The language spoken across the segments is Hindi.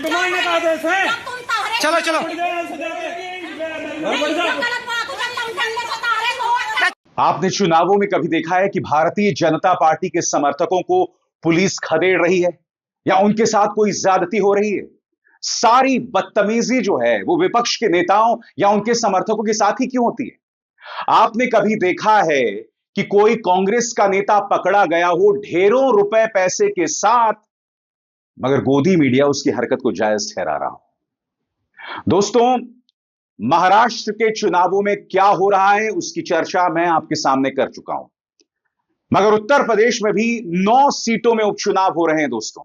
डिमांड का आदेश है। चलो चलो। आपने चुनावों में कभी देखा है कि भारतीय जनता पार्टी के समर्थकों को पुलिस खदेड़ रही है या उनके साथ कोई ज्यादती हो रही है? सारी बदतमीजी जो है वो विपक्ष के नेताओं या उनके समर्थकों के साथ ही क्यों होती है? आपने कभी देखा है कि कोई कांग्रेस का नेता पकड़ा गया हो ढेरों रुपए पैसे के साथ, मगर गोदी मीडिया उसकी हरकत को जायज ठहरा रहा हो? दोस्तों, महाराष्ट्र के चुनावों में क्या हो रहा है उसकी चर्चा मैं आपके सामने कर चुका हूं, मगर उत्तर प्रदेश में भी 9 सीटों में उपचुनाव हो रहे हैं दोस्तों,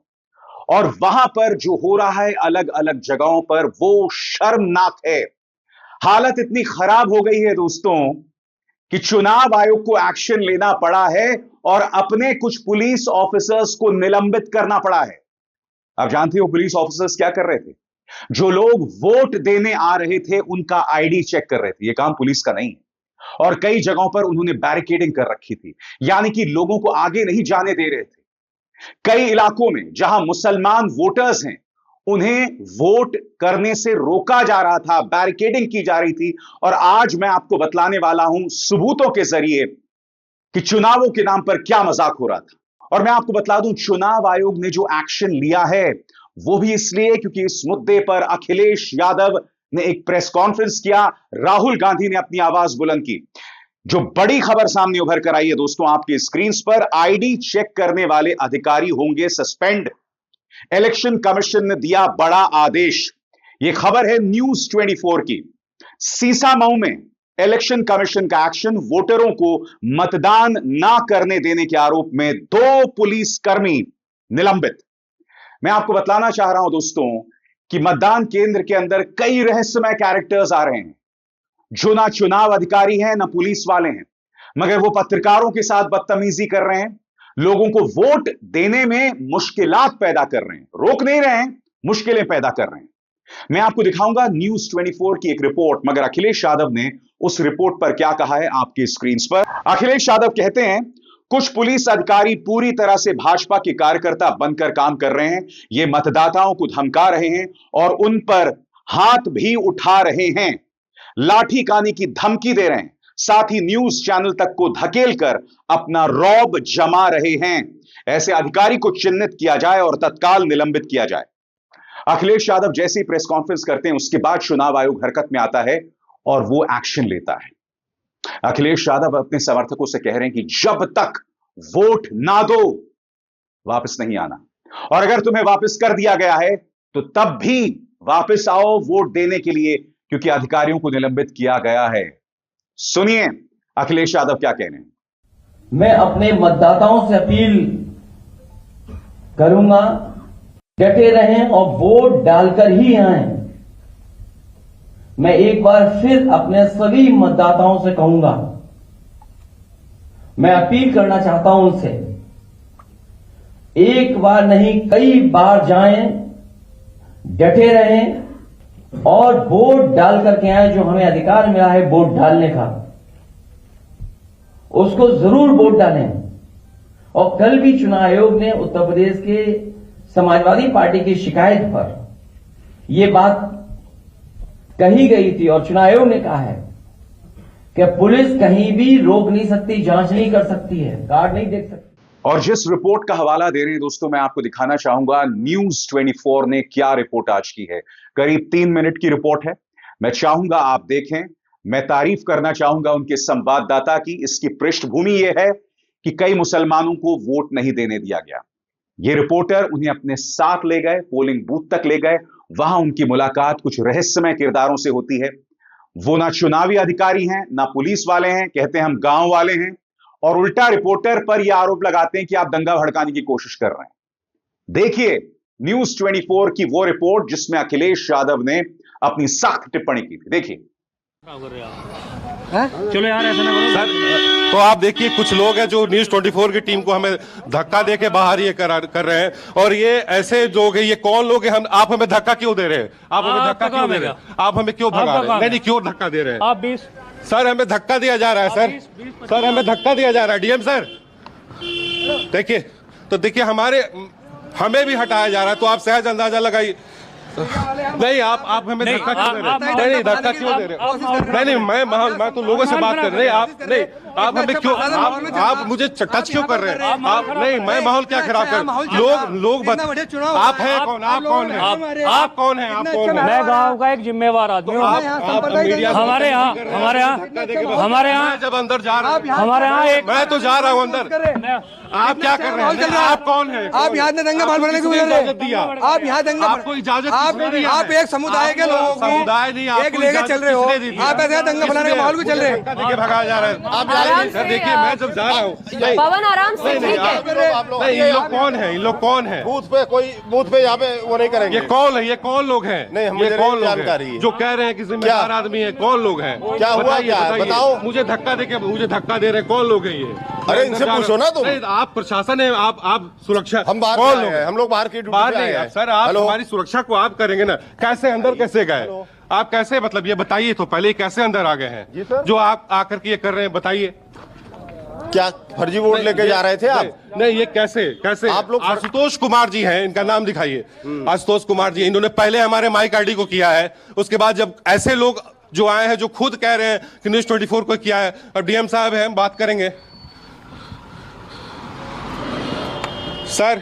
और वहां पर जो हो रहा है अलग अलग जगहों पर वो शर्मनाक है। हालत इतनी खराब हो गई है दोस्तों कि चुनाव आयोग को एक्शन लेना पड़ा है और अपने कुछ पुलिस ऑफिसर्स को निलंबित करना पड़ा है। आप जानते हो पुलिस ऑफिसर्स क्या कर रहे थे? जो लोग वोट देने आ रहे थे उनका आईडी चेक कर रहे थे। यह काम पुलिस का नहीं है। और कई जगहों पर उन्होंने बैरिकेडिंग कर रखी थी, यानी कि लोगों को आगे नहीं जाने दे रहे थे। कई इलाकों में जहां मुसलमान वोटर्स हैं उन्हें वोट करने से रोका जा रहा था, बैरिकेडिंग की जा रही थी। और आज मैं आपको बतलाने वाला हूं सबूतों के जरिए कि चुनावों के नाम पर क्या मजाक हो रहा था। और मैं आपको बतला दूं, चुनाव आयोग ने जो एक्शन लिया है वो भी इसलिए क्योंकि इस मुद्दे पर अखिलेश यादव ने एक प्रेस कॉन्फ्रेंस किया, राहुल गांधी ने अपनी आवाज बुलंद की। जो बड़ी खबर सामने उभर कर आई है दोस्तों आपकी स्क्रीन पर, आईडी चेक करने वाले अधिकारी होंगे सस्पेंड। इलेक्शन कमीशन ने दिया बड़ा आदेश। यह खबर है न्यूज 24 की। सीसामऊ में इलेक्शन कमीशन का एक्शन, वोटरों को मतदान ना करने देने के आरोप में 2 पुलिसकर्मी निलंबित। मैं आपको बतलाना चाह रहा हूं दोस्तों कि मतदान केंद्र के अंदर कई रहस्यमय कैरेक्टर्स आ रहे हैं जो ना चुनाव अधिकारी हैं ना पुलिस वाले हैं, मगर वो पत्रकारों के साथ बदतमीजी कर रहे हैं, लोगों को वोट देने में मुश्किलात पैदा कर रहे हैं, रोक नहीं रहे हैं, मुश्किलें पैदा कर रहे हैं। मैं आपको दिखाऊंगा न्यूज 24 की एक रिपोर्ट, मगर अखिलेश यादव ने उस रिपोर्ट पर क्या कहा है आपकी स्क्रीन पर। अखिलेश यादव कहते हैं कुछ पुलिस अधिकारी पूरी तरह से भाजपा के कार्यकर्ता बनकर काम कर रहे हैं, ये मतदाताओं को धमका रहे हैं और उन पर हाथ भी उठा रहे हैं, लाठी कानी की धमकी दे रहे हैं, साथ ही न्यूज चैनल तक को धकेल कर अपना रौब जमा रहे हैं। ऐसे अधिकारी को चिन्हित किया जाए और तत्काल निलंबित किया जाए। अखिलेश यादव जैसे ही प्रेस कॉन्फ्रेंस करते हैं उसके बाद चुनाव आयोग हरकत में आता है और वो एक्शन लेता है। अखिलेश यादव अपने समर्थकों से कह रहे हैं कि जब तक वोट ना दो वापस नहीं आना, और अगर तुम्हें वापस कर दिया गया है तो तब भी वापस आओ वोट देने के लिए, क्योंकि अधिकारियों को निलंबित किया गया है। सुनिए अखिलेश यादव क्या कह रहे हैं। मैं अपने मतदाताओं से अपील करूंगा, डटे रहें और वोट डालकर ही आएं। मैं एक बार फिर अपने सभी मतदाताओं से कहूंगा, मैं अपील करना चाहता हूं उनसे, एक बार नहीं कई बार जाएं, डटे रहें और वोट डाल करके आए। जो हमें अधिकार मिला है वोट डालने का, उसको जरूर वोट डालें। और कल भी चुनाव आयोग ने उत्तर प्रदेश के समाजवादी पार्टी की शिकायत पर यह बात कही गई थी और चुनाव आयोग ने कहा है कि पुलिस कहीं भी रोक नहीं सकती, जांच नहीं कर सकती है, कार्ड नहीं देख सकती। और जिस रिपोर्ट का हवाला दे रहे हैं दोस्तों, मैं आपको दिखाना चाहूंगा न्यूज 24 ने क्या रिपोर्ट आज की है। करीब 3 मिनट की रिपोर्ट है, मैं चाहूंगा आप देखें। मैं तारीफ करना चाहूंगा उनके संवाददाता की। इसकी पृष्ठभूमि यह है कि कई मुसलमानों को वोट नहीं देने दिया गया। ये रिपोर्टर उन्हें अपने साथ ले गए, पोलिंग बूथ तक ले गए, वहां उनकी मुलाकात कुछ रहस्यमय किरदारों से होती है। वो ना चुनावी अधिकारी हैं ना पुलिस वाले हैं, कहते हैं हम गांव वाले हैं, और उल्टा रिपोर्टर पर यह आरोप लगाते हैं कि आप दंगा भड़काने की कोशिश कर रहे हैं। देखिए न्यूज 24 की वो रिपोर्ट जिसमें अखिलेश यादव ने अपनी सख्त टिप्पणी की थी। देखिए। चलो यार ऐसा ना करो सर, तो आप देखिए कुछ लोग हैं जो न्यूज 24 की टीम को हमें धक्का देके बाहर ये कर रहे हैं, और ये ऐसे लोग हैं, ये कौन लोग हैं? आप हमें धक्का क्यों दे रहे हैं? आप हमें धक्का क्यों दे रहे हैं? आप हमें क्यों भगा रहे हैं? नहीं, क्यों धक्का दे रहे हैं? आप 20 सर हमें धक्का दिया जा रहा है सर, सर हमें धक्का दिया जा रहा है डीएम सर। देखिए, तो देखिए हमें भी हटाया जा रहा है, तो आप सहज अंदाजा लगाइए। नहीं, आप हमें धक्का क्यों दे रहे हैं? नहीं, धक्का क्यों दे रहे हैं? नहीं, मैं तो लोगों से बात कर रहे हैं। आप हमें क्यों, आप मुझे टच क्यों कर रहे हैं? आप नहीं, मैं माहौल क्या खराब कर, लोग आप हैं कौन? आप कौन हैं? आप कौन हैं? आप कौन हैं? मैं गांव का एक जिम्मेवार आदमी हूँ। हमारे यहाँ जब अंदर जा रहा हूँ, हमारे यहाँ एक, मैं तो जा रहा हूँ अंदर। आप क्या कर रहे हैं? आप कौन हैं? आप यहाँ दंगा मार भरने को इजाजत दिया? आप यहाँ दंगा, आपको इजाजत किसने दी है? आप एक समुदाय के लोगों को समुदाय नहीं, एक लेके चल रहे हो। आप ऐसे दंगा फैलाने का माहौल भी चल रहे हैं। देखिए भगाया जा रहा है। आप देखिए, मैं जब जा रहा हूँ, पवन आराम से, ठीक है। नहीं, इन लोग कौन है? इन लोग कौन है? बूथ पे यहाँ पे वो नहीं करेंगे। ये कौन है? ये कौन लोग हैं? नहीं, हमें ये कौन लोग जानकारी हैं है। जो कह रहे हैं कि जिम्मेदार आदमी है? कौन लोग हैं? क्या हुआ? क्या है? बताओ। मुझे धक्का दे रहे हैं। कौन लोग हैं ये? अरे इनसे पूछो ना तुम। नहीं, आप प्रशासन है, आप सुरक्षा। हम बाहर कौन आए लोग हैं? हम लोग बाहर की ड्यूटी बाहर पे आए नहीं हैं। सर, आप हमारी सुरक्षा को आप करेंगे ना? कैसे अंदर कैसे गए आप? कैसे, मतलब ये बताइए तो पहले, कैसे अंदर आ गए हैं जो आप आकर के ये कर रहे हैं? बताइए। क्या फर्जी वोट लेके जा रहे थे आप? नहीं, ये कैसे आप लोग आशुतोष कुमार जी हैं, इनका नाम दिखाइए। आशुतोष कुमार जी, इन्होंने पहले हमारे माइक आईडी को किया है। उसके बाद जब ऐसे लोग जो आए हैं, जो खुद कह रहे हैं कि न्यूज़ 24 को किया है, अब डीएम साहब हैं, हम बात करेंगे। सर,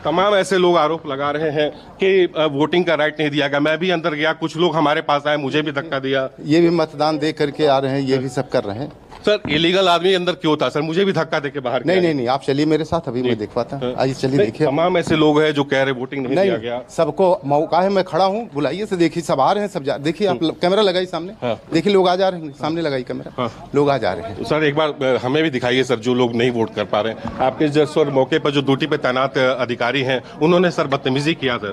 तमाम ऐसे लोग आरोप लगा रहे हैं कि वोटिंग का राइट नहीं दिया गया। मैं भी अंदर गया, कुछ लोग हमारे पास आए, मुझे भी धक्का दिया। ये भी मतदान दे करके आ रहे हैं, ये भी सब कर रहे हैं। सर, इलीगल आदमी अंदर क्यों था? सर, मुझे भी धक्का देके बाहर किया। नहीं, आप चलिए मेरे साथ, अभी मैं दिखवाता हूँ। आइए चलिए, देखिए। तमाम ऐसे लोग हैं जो कह रहे वोटिंग नहीं दिया गया। सबको मौका है, मैं खड़ा हूँ, बुलाइए से देखिए, सब आ रहे हैं, सब जा। देखिए आप कैमरा लगाइए सामने, देखिए लोग आ जा रहे हैं, सामने लगाइए कैमरा, लोग आ जा रहे हैं। सर, एक बार हमें भी दिखाइए सर, जो लोग नहीं वोट कर पा रहे हैं। आपके जस्ट और मौके पर जो ड्यूटी पे तैनात अधिकारी हैं, उन्होंने सर बदतमीजी किया सर।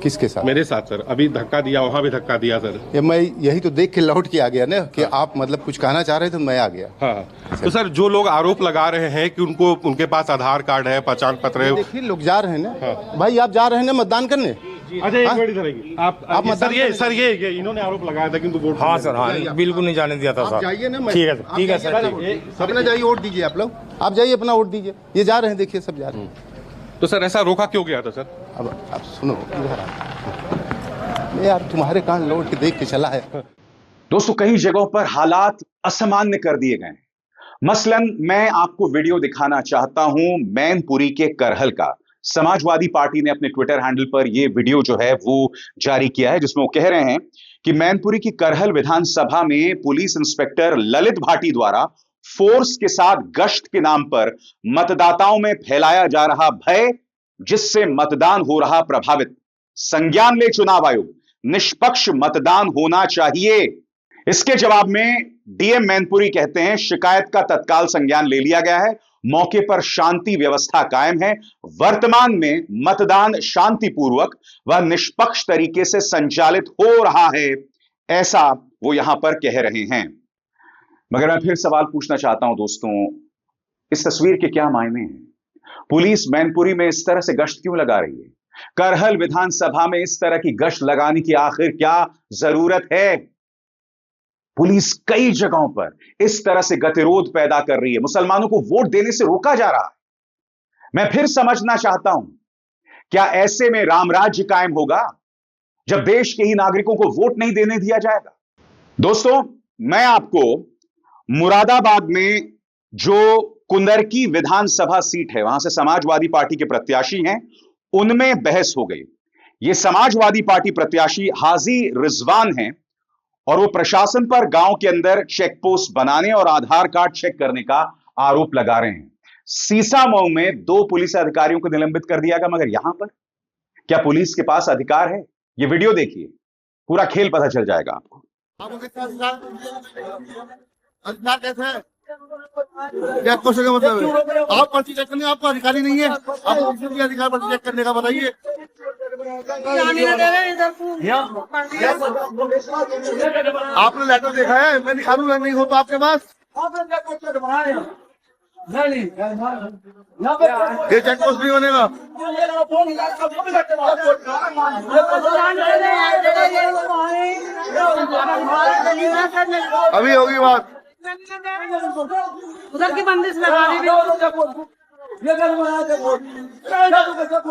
किसके साथ? मेरे साथ सर। अभी धक्का दिया, वहां भी धक्का दिया सर। ये मैं यही तो देख के लौट के आ गया ना कि आप मतलब कुछ कहना चाह रहे थे, तो मैं आ गया। हाँ, तो सर जो लोग आरोप लगा रहे हैं कि उनके पास आधार कार्ड है, पहचान पत्र है। देखिए लोग जा रहे हैं ना। भाई आप जा रहे हैं ना मतदान करने? अच्छा, एक मिनट इधर आइए। आप सर ये इन्होंने आरोप लगाया था कि वोट। हाँ सर, हाँ बिल्कुल नहीं जाने दिया था सर। जाइए ना, ठीक है सर। अपना जाइए, वोट दीजिए आप लोग। आप जाइए, अपना वोट दीजिए। ये जा रहे हैं, देखिए सब जा रहे हैं। तो सर ऐसा रोका क्यों गया था सर? अब आप सुनो, इधर यार, तुम्हारे कान लौट के देख के चला है। दोस्तों, कई जगहों पर हालात असामान्य कर दिए गए हैं। मसलन मैं आपको वीडियो दिखाना चाहता हूं मैनपुरी के करहल का। समाजवादी पार्टी ने अपने ट्विटर हैंडल पर यह वीडियो जो है वो जारी किया है, जिसमें वो कह रहे हैं कि मैनपुरी की करहल विधानसभा में पुलिस इंस्पेक्टर ललित भाटी द्वारा फोर्स के साथ गश्त के नाम पर मतदाताओं में फैलाया जा रहा भय, जिससे मतदान हो रहा प्रभावित। संज्ञान ले चुनाव आयोग, निष्पक्ष मतदान होना चाहिए। इसके जवाब में डीएम मैनपुरी कहते हैं, शिकायत का तत्काल संज्ञान ले लिया गया है, मौके पर शांति व्यवस्था कायम है, वर्तमान में मतदान शांतिपूर्वक व निष्पक्ष तरीके से संचालित हो रहा है, ऐसा वो यहां पर कह रहे हैं। मगर मैं फिर सवाल पूछना चाहता हूं दोस्तों, इस तस्वीर के क्या मायने हैं? पुलिस मैनपुरी में इस तरह से गश्त क्यों लगा रही है? करहल विधानसभा में इस तरह की गश्त लगाने की आखिर क्या जरूरत है? पुलिस कई जगहों पर इस तरह से गतिरोध पैदा कर रही है, मुसलमानों को वोट देने से रोका जा रहा है। मैं फिर समझना चाहता हूं, क्या ऐसे में रामराज्य कायम होगा जब देश के ही नागरिकों को वोट नहीं देने दिया जाएगा? दोस्तों, मैं आपको मुरादाबाद में जो कुंदरकी विधानसभा सीट है, वहां से समाजवादी पार्टी के प्रत्याशी हैं, उनमें बहस हो गई। ये समाजवादी पार्टी प्रत्याशी हाजी रिजवान हैं और वो प्रशासन पर गांव के अंदर चेक पोस्ट बनाने और आधार कार्ड चेक करने का आरोप लगा रहे हैं। सीसामऊ में 2 पुलिस अधिकारियों को निलंबित कर दिया गया, मगर यहां पर क्या पुलिस के पास अधिकार है? ये वीडियो देखिए, पूरा खेल पता चल जाएगा आपको। अधिकार कैसे है? क्या क्वेश्चन का मतलब है? आप पर्ची चेक करने आपको अधिकारी नहीं है, आपको किसी भी अधिकार पर्ची चेक करने का बताइए। आपने लेटर देखा है? मैं दिखा दूंगा, नहीं हो तो आपके पास ये चेक पोस्ट नहीं बनेगा। अभी होगी बात। उधर की बंदिश लगा दी।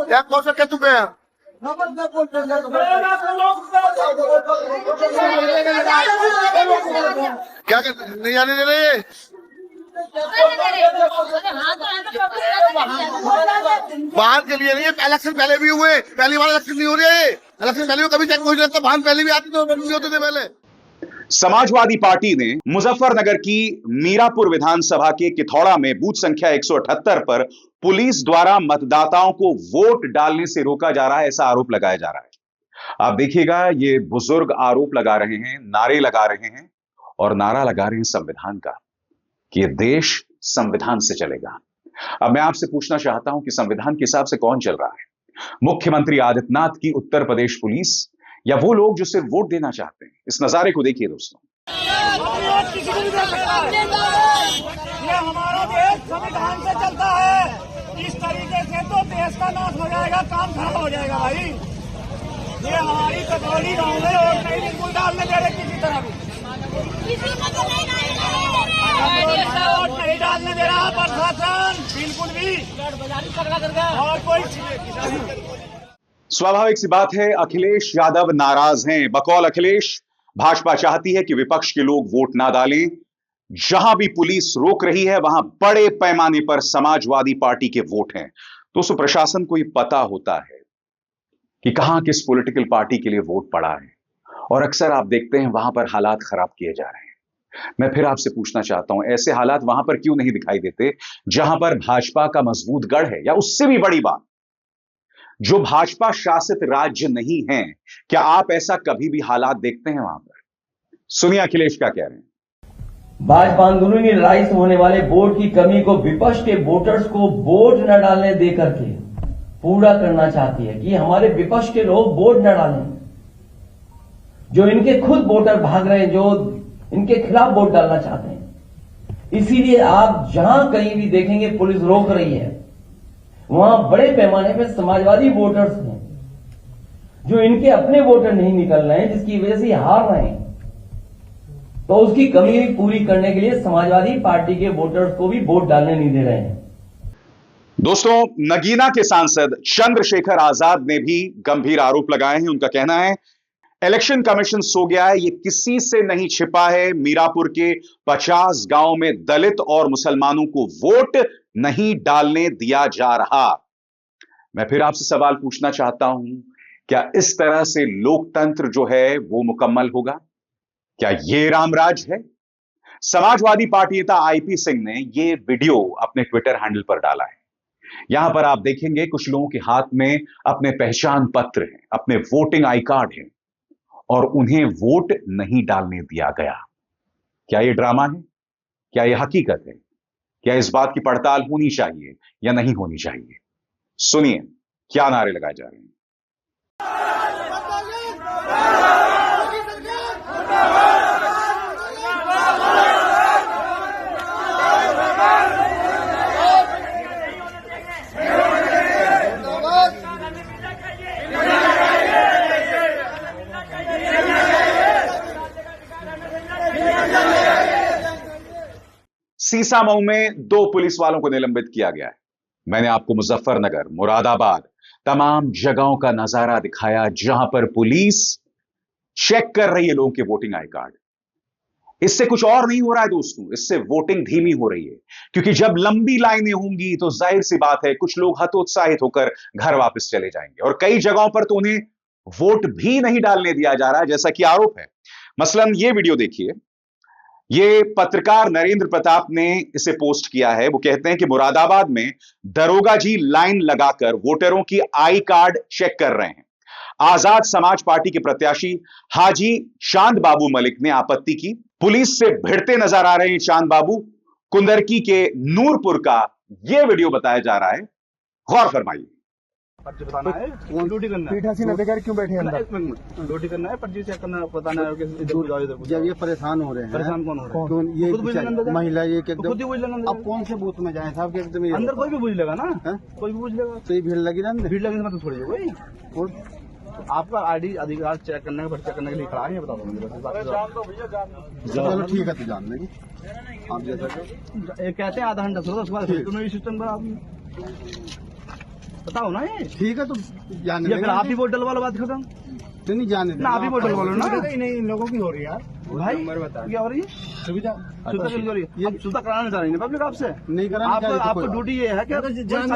क्या क्वेश्चन कह चुके हैं? क्या नहीं आने दे रहे? बाहर के लिए नहीं, इलेक्शन पहले भी हुए, पहली बार इलेक्शन नहीं हो रही है। इलेक्शन पहले कभी चेक हो जाता, वाहन पहले भी आते थे, नहीं होते थे पहले। समाजवादी पार्टी ने मुजफ्फरनगर की मीरापुर विधानसभा के किथौड़ा में बूथ संख्या 178 पर पुलिस द्वारा मतदाताओं को वोट डालने से रोका जा रहा है, ऐसा आरोप लगाया जा रहा है। आप देखिएगा, ये बुजुर्ग आरोप लगा रहे हैं, नारे लगा रहे हैं और नारा लगा रहे हैं संविधान का, कि ये देश संविधान से चलेगा। अब मैं आपसे पूछना चाहता हूं कि संविधान के हिसाब से कौन चल रहा है? मुख्यमंत्री आदित्यनाथ की उत्तर प्रदेश पुलिस या वो लोग जो सिर्फ वोट देना चाहते हैं? इस नजारे को देखिए दोस्तों। ये हमारा देश संविधान से चलता है, इस तरीके से तो देश का नाश हो जाएगा, काम खराब हो जाएगा भाई। ये हमारी कटौली गाँव में वोट नहीं बिल्कुल डालने दे रहे किसी तरह भी, वोट नहीं डालने दे रहा प्रशासन बिल्कुल भी, और कोई। स्वाभाविक सी बात है, अखिलेश यादव नाराज हैं। बकौल अखिलेश, भाजपा चाहती है कि विपक्ष के लोग वोट ना डालें। जहां भी पुलिस रोक रही है वहां बड़े पैमाने पर समाजवादी पार्टी के वोट हैं। दोस्तों, प्रशासन को ये पता होता है कि कहां किस पॉलिटिकल पार्टी के लिए वोट पड़ा है, और अक्सर आप देखते हैं वहां पर हालात खराब किए जा रहे हैं। मैं फिर आपसे पूछना चाहता हूं, ऐसे हालात वहां पर क्यों नहीं दिखाई देते जहां पर भाजपा का मजबूत गढ़ है? या उससे भी बड़ी बात, जो भाजपा शासित राज्य नहीं है, क्या आप ऐसा कभी भी हालात देखते हैं वहां पर? सुनिए अखिलेश क्या कह रहे हैं। भाजपा अंदरूनी लड़ाई से होने वाले वोट की कमी को विपक्ष के वोटर्स को वोट न डालने देकर के पूरा करना चाहती है, कि हमारे विपक्ष के लोग वोट न डालें। जो इनके खुद वोटर भाग रहे हैं, जो इनके खिलाफ वोट डालना चाहते हैं। इसीलिए आप जहां कहीं भी देखेंगे पुलिस रोक रही है, वहां बड़े पैमाने पर समाजवादी वोटर्स हैं, जो इनके अपने वोटर नहीं निकल रहे हैं, जिसकी वजह से हार रहे हैं। तो उसकी कमी पूरी करने के लिए समाजवादी पार्टी के वोटर्स को भी वोट डालने नहीं दे रहे हैं। दोस्तों, नगीना के सांसद चंद्रशेखर आजाद ने भी गंभीर आरोप लगाए हैं। उनका कहना है इलेक्शन कमीशन सो गया है, ये किसी से नहीं छिपा है। मीरापुर के 50 गांव में दलित और मुसलमानों को वोट नहीं डालने दिया जा रहा। मैं फिर आपसे सवाल पूछना चाहता हूं, क्या इस तरह से लोकतंत्र जो है वो मुकम्मल होगा? क्या ये रामराज है? समाजवादी पार्टी नेता आईपी सिंह ने ये वीडियो अपने ट्विटर हैंडल पर डाला है। यहां पर आप देखेंगे कुछ लोगों के हाथ में अपने पहचान पत्र हैं, अपने वोटिंग आई कार्ड हैं, और उन्हें वोट नहीं डालने दिया गया। क्या यह ड्रामा है? क्या यह हकीकत है? क्या इस बात की पड़ताल होनी चाहिए या नहीं होनी चाहिए? सुनिए क्या नारे लगाए जा रहे हैं। सीसामऊ में 2 पुलिस वालों को निलंबित किया गया है। मैंने आपको मुजफ्फरनगर, मुरादाबाद, तमाम जगहों का नजारा दिखाया जहां पर पुलिस चेक कर रही है लोगों के वोटिंग आई कार्ड। इससे कुछ और नहीं हो रहा है दोस्तों, इससे वोटिंग धीमी हो रही है, क्योंकि जब लंबी लाइनें होंगी तो जाहिर सी बात है कुछ लोग हतोत्साहित होकर घर वापस चले जाएंगे, और कई जगहों पर तो उन्हें वोट भी नहीं डालने दिया जा रहा है, जैसा कि आरोप है। मसलन ये वीडियो देखिए, ये पत्रकार नरेंद्र प्रताप ने इसे पोस्ट किया है। वो कहते हैं कि मुरादाबाद में दरोगा जी लाइन लगाकर वोटरों की आई कार्ड चेक कर रहे हैं। आजाद समाज पार्टी के प्रत्याशी हाजी चांद बाबू मलिक ने आपत्ति की। पुलिस से भिड़ते नजर आ रहे हैं चांद बाबू। कुंदरकी के नूरपुर का यह वीडियो बताया जा रहा है, गौर फरमाइए। पर्ची बताना है, ड्यूटी करना है। पीठासीन अधिकारी क्यों बैठे हैं अंदर? ड्यूटी करना है, पर्ची चेक करना, बताना है कि इधर जाओ इधर। जब ये परेशान हो रहे हैं, परेशान कौन हो रहा है? ये महिला, ये एकदम। अब कौन से बूथ में जाए साहब? एकदम अंदर कोई भी पूछ लेगा ना, कोई भी पूछ लेगा। तो ये भीड़ लगी ना, भीड़ लगने से मतलब थोड़ी है। आपका आईडी अधिकार चेक करने का, पर्ची चेक करने के लिए खड़ा है, ये बता दो मुझे। चलो ठीक है, तो जान लेंगे आप जैसा कहते हैं आधा घंटा, उसके बाद सिस्टम पर आप बताओ ना ये। ठीक है तो जाने या फिर आप ही वोट डलवा लो, बात खत्म। तो नहीं जाने ना आप ही वोट डलवा लो ना। नहीं इन लोगों की हो रही है यार भाई क्या हो रही है? सुविधा सुविधा हो रही है। ये सुविधा कराना चाह रही है पब्लिक आपसे। नहीं कराना आपको ड्यूटी ये है क्या?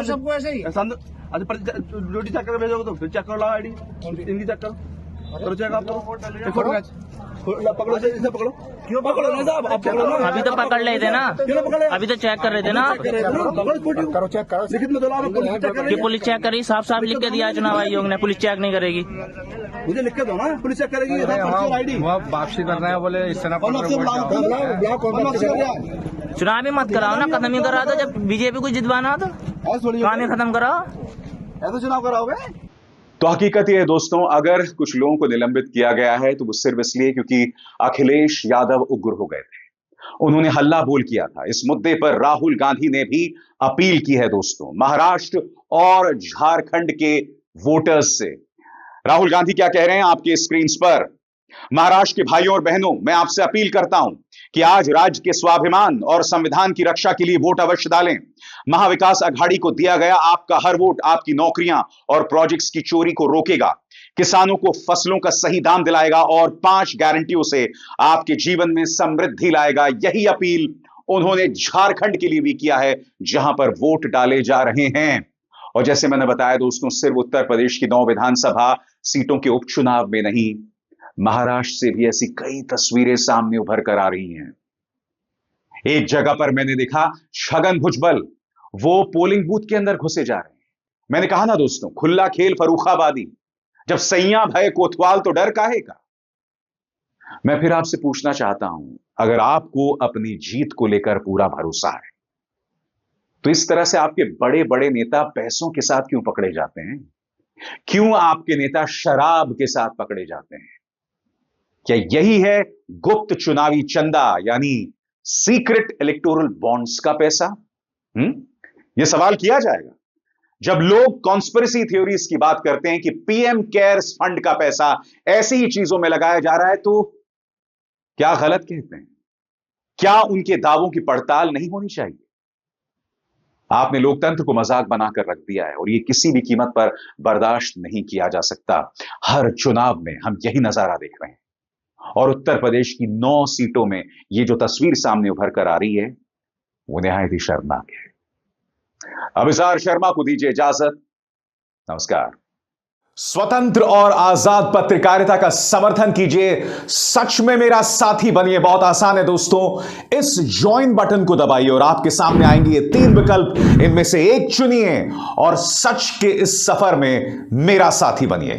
सबको ऐसे ही ड्यूटी चेक कर भेजोगे तो फिर चेक कर लो आईडी इनकी चेक करो चेक आप फोटो पकड़ो इसे पकड़ो। क्यों पकड़ो ना साहब? आप पकड़ो ना। अभी तो पकड़ रहे थे ना, क्यों पकड़े? अभी तो चेक कर रहे थे ना। करो चेक करो लिखित में दो आप कि पुलिस चेक करेगी, साफ साफ लिख के दिया चुनाव आयोग ने, पुलिस चेक नहीं करेगी। मुझे लिख के दो ना, पुलिस चेक करेगी। आईडी वापसी करना है बोले इस तरह चुनाव भी मत कराओ ना, खत्म ही करा दो। जब बीजेपी को जितवाना हो तो काम ही खत्म कराओ। ऐसा चुनाव कराओगे? तो हकीकत ये है दोस्तों, अगर कुछ लोगों को निलंबित किया गया है तो वो सिर्फ इसलिए क्योंकि अखिलेश यादव उग्र हो गए थे, उन्होंने हल्ला बोल किया था। इस मुद्दे पर राहुल गांधी ने भी अपील की है दोस्तों, महाराष्ट्र और झारखंड के वोटर्स से। राहुल गांधी क्या कह रहे हैं आपके स्क्रीन पर। महाराष्ट्र के भाइयों और बहनों, मैं आपसे अपील करता हूं कि आज राज्य के स्वाभिमान और संविधान की रक्षा के लिए वोट अवश्य डालें। महाविकास अघाड़ी को दिया गया आपका हर वोट आपकी नौकरियां और प्रोजेक्ट्स की चोरी को रोकेगा, किसानों को फसलों का सही दाम दिलाएगा और 5 गारंटियों से आपके जीवन में समृद्धि लाएगा। यही अपील उन्होंने झारखंड के लिए भी किया है, जहां पर वोट डाले जा रहे हैं। और जैसे मैंने बताया दोस्तों, सिर्फ उत्तर प्रदेश की 9 विधानसभा सीटों के उपचुनाव में नहीं, महाराष्ट्र से भी ऐसी कई तस्वीरें सामने उभर कर आ रही हैं। एक जगह पर मैंने देखा छगन भुजबल वो पोलिंग बूथ के अंदर घुसे जा रहे हैं। मैंने कहा ना दोस्तों, खुला खेल फर्रुखाबादी, जब सैया भय कोतवाल तो डर काहे का। मैं फिर आपसे पूछना चाहता हूं, अगर आपको अपनी जीत को लेकर पूरा भरोसा है तो इस तरह से आपके बड़े बड़े नेता पैसों के साथ क्यों पकड़े जाते हैं? क्यों आपके नेता शराब के साथ पकड़े जाते हैं? क्या यही है गुप्त चुनावी चंदा, यानी सीक्रेट इलेक्टोरल बॉन्ड्स का पैसा? यह सवाल किया जाएगा जब लोग कॉन्स्पिरेसी थ्योरीज की बात करते हैं कि पीएम केयर्स फंड का पैसा ऐसी ही चीजों में लगाया जा रहा है। तो क्या गलत कहते हैं? क्या उनके दावों की पड़ताल नहीं होनी चाहिए? आपने लोकतंत्र को मजाक बनाकर रख दिया है और यह किसी भी कीमत पर बर्दाश्त नहीं किया जा सकता। हर चुनाव में हम यही नजारा देख रहे हैं और उत्तर प्रदेश की 9 सीटों में यह जो तस्वीर सामने उभर कर आ रही है वो निहायत ही शर्मनाक है। अभिसार शर्मा को दीजिए इजाजत। नमस्कार। स्वतंत्र और आजाद पत्रकारिता का समर्थन कीजिए, सच में मेरा साथी बनिए। बहुत आसान है दोस्तों, इस ज्वाइन बटन को दबाइए और आपके सामने आएंगे ये 3 विकल्प, इनमें से एक चुनिए और सच के इस सफर में मेरा साथी बनिए।